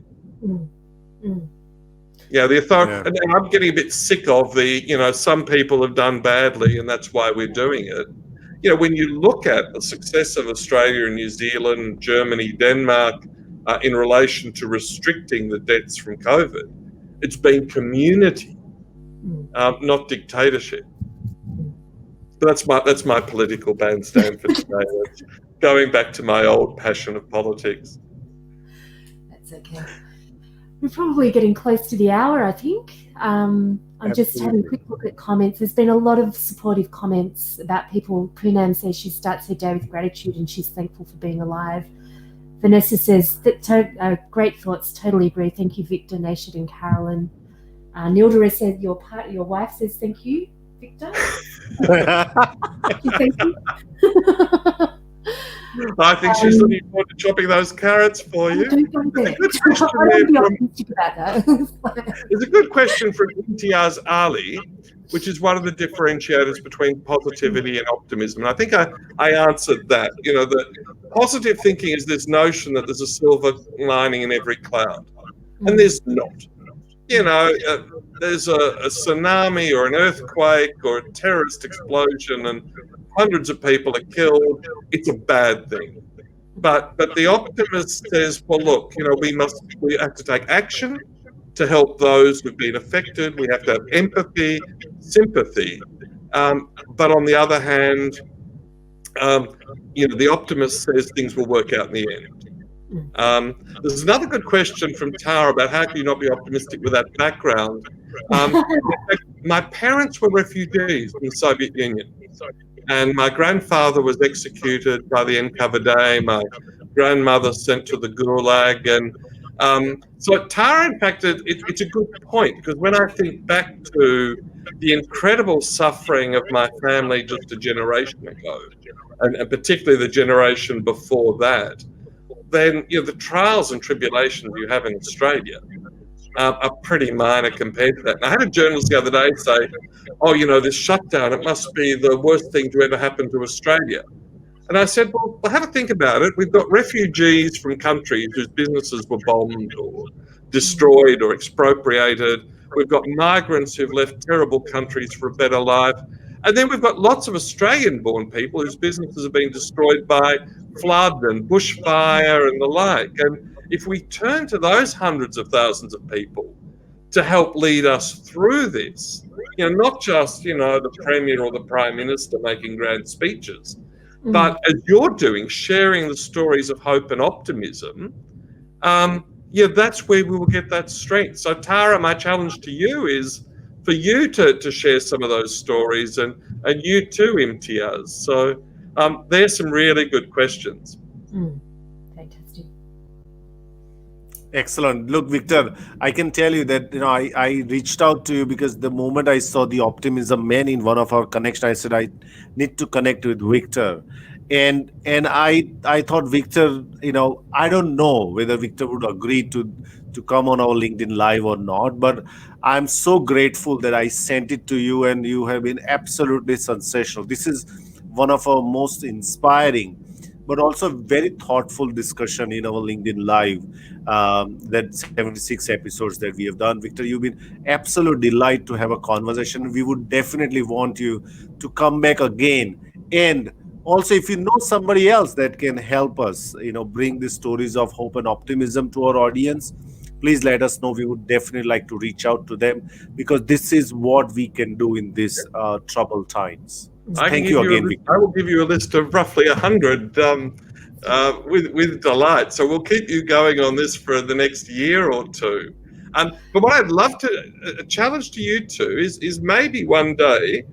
The authority, and I'm getting a bit sick of some people have done badly and that's why we're doing it. When you look at the success of Australia and New Zealand, Germany, Denmark, in relation to restricting the deaths from COVID, it's been community, not dictatorship. But that's my political bandstand for today. It's going back to my old passion of politics. That's okay. We're probably getting close to the hour, I think. I'm just having a quick look at comments. There's been a lot of supportive comments about people. Poonam says she starts her day with gratitude and she's thankful for being alive. Vanessa says that great thoughts. Totally agree. Thank you, Victor, Nashid, and Carolyn. Nildara said your wife says thank you, Victor. Thank you. I think she's looking forward to chopping those carrots for you. Don't go there. I don't be optimistic about that. There's a good question from Imtiaz Ali, which is one of the differentiators between positivity and optimism. And I think I answered that. The positive thinking is this notion that there's a silver lining in every cloud. And there's not. There's a tsunami or an earthquake or a terrorist explosion and hundreds of people are killed. It's a bad thing. But the optimist says, well, look, we have to take action to help those who've been affected. We have to have empathy, sympathy. But on the other hand, the optimist says things will work out in the end. There's another good question from Tara about how can you not be optimistic with that background. My parents were refugees from the Soviet Union, and my grandfather was executed by the NKVD. My grandmother sent to the Gulag, and so Tara, in fact, it's a good point, because when I think back to the incredible suffering of my family just a generation ago, and particularly the generation before that, then the trials and tribulations you have in Australia are pretty minor compared to that. And I had a journalist the other day say, this shutdown, it must be the worst thing to ever happen to Australia. And I said, well, have a think about it. We've got refugees from countries whose businesses were bombed or destroyed or expropriated. We've got migrants who've left terrible countries for a better life. And then we've got lots of Australian-born people whose businesses have been destroyed by flood and bushfire and the like. And if we turn to those hundreds of thousands of people to help lead us through this, not just, the Premier or the Prime Minister making grand speeches, but as you're doing, sharing the stories of hope and optimism, that's where we will get that strength. So Tara, my challenge to you is for you to share some of those stories, and you too, Imtiaz. So there's some really good questions. Fantastic. Excellent. Look, Victor, I can tell you that I reached out to you because the moment I saw the Optimism Man in one of our connections, I said I need to connect with Victor, and I thought Victor, I don't know whether Victor would agree to come on our LinkedIn Live or not, but I'm so grateful that I sent it to you, and you have been absolutely sensational. This is one of our most inspiring, but also very thoughtful discussion in our LinkedIn Live, that 76 episodes that we have done. Victor, you've been absolute delight to have a conversation. We would definitely want you to come back again. And also, if you know somebody else that can help us, bring the stories of hope and optimism to our audience, please let us know. We would definitely like to reach out to them, because this is what we can do in these troubled times. Thank you again, Victor. I will give you a list of roughly 100 with delight. So we'll keep you going on this for the next year or two. But what I'd love to challenge to you two is maybe one day,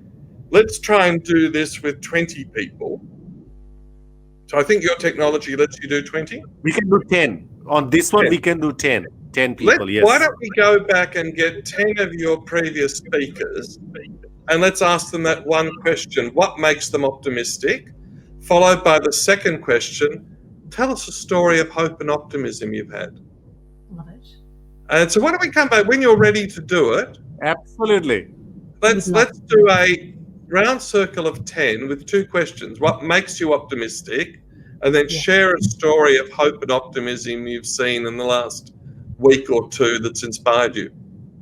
let's try and do this with 20 people. So I think your technology lets you do 20? We can do 10. On this one, 10. We can do 10. 10 people, yes. Why don't we go back and get 10 of your previous speakers and let's ask them that one question: what makes them optimistic? Followed by the second question: tell us a story of hope and optimism you've had. Love it. And so why don't we come back when you're ready to do it? Absolutely. Let's do a round circle of 10 with two questions. What makes you optimistic? And then share a story of hope and optimism you've seen in the last week or two that's inspired you.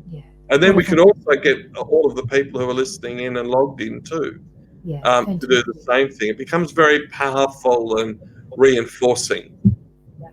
Yeah. And then we can also get all of the people who are listening in and logged in too, to do the same thing. It becomes very powerful and reinforcing. Yeah.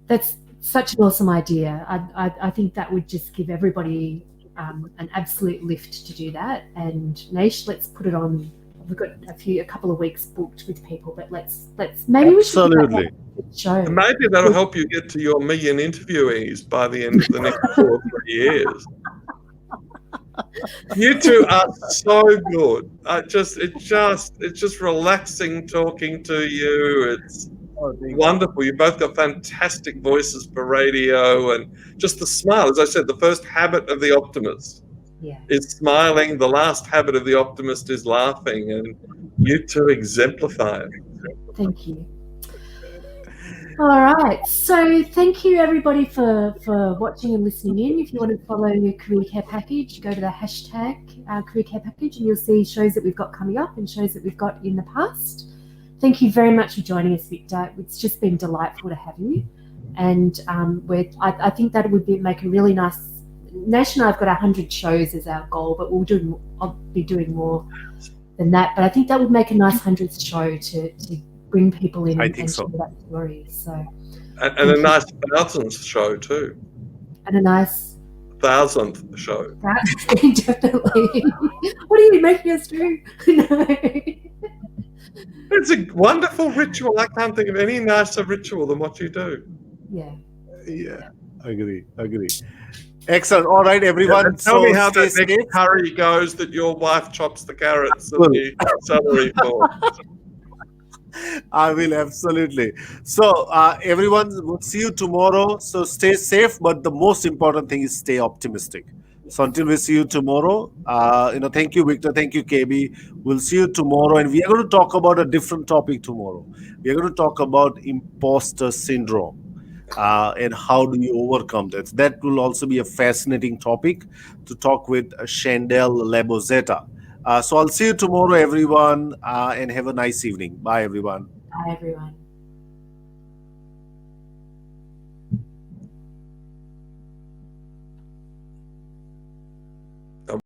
That's such an awesome idea. I think that would just give everybody an absolute lift to do that. And Naish, let's put it on. We've got a couple of weeks booked with people, but let's maybe we should do that show. And maybe that'll help you get to your 1 million interviewees by the end of the next 2 or 3 years. You two are so good. It's just relaxing talking to you. It's wonderful. You both got fantastic voices for radio, and just the smile. As I said, the first habit of the optimist is smiling. The last habit of the optimist is laughing, and you two exemplify it. Thank you. All right. So thank you everybody for watching and listening in. If you want to follow your career care package, go to the hashtag career care package and you'll see shows that we've got coming up and shows that we've got in the past. Thank you very much for joining us, Victor. It's just been delightful to have you. And I think that would make a really nice... Nash and I have got 100 shows as our goal, but I'll be doing more than that. But I think that would make a nice 100th show to bring people in and share that story. So, and a nice 1000th show too. And a nice 1000th show. Definitely. What are you making us do? No. It's a wonderful ritual. I can't think of any nicer ritual than what you do. Yeah. Agree. Excellent. All right, everyone. Tell me how that next curry goes that your wife chops the carrots and the celery for. I will, absolutely. So everyone, we'll see you tomorrow. So stay safe, but the most important thing is stay optimistic. So until we see you tomorrow, thank you, Victor. Thank you, KB. We'll see you tomorrow. And we are going to talk about a different topic tomorrow. We are going to talk about imposter syndrome and how do you overcome that. That will also be a fascinating topic to talk with Shandell Lebozetta. So I'll see you tomorrow, everyone, and have a nice evening. Bye, everyone. Bye, everyone.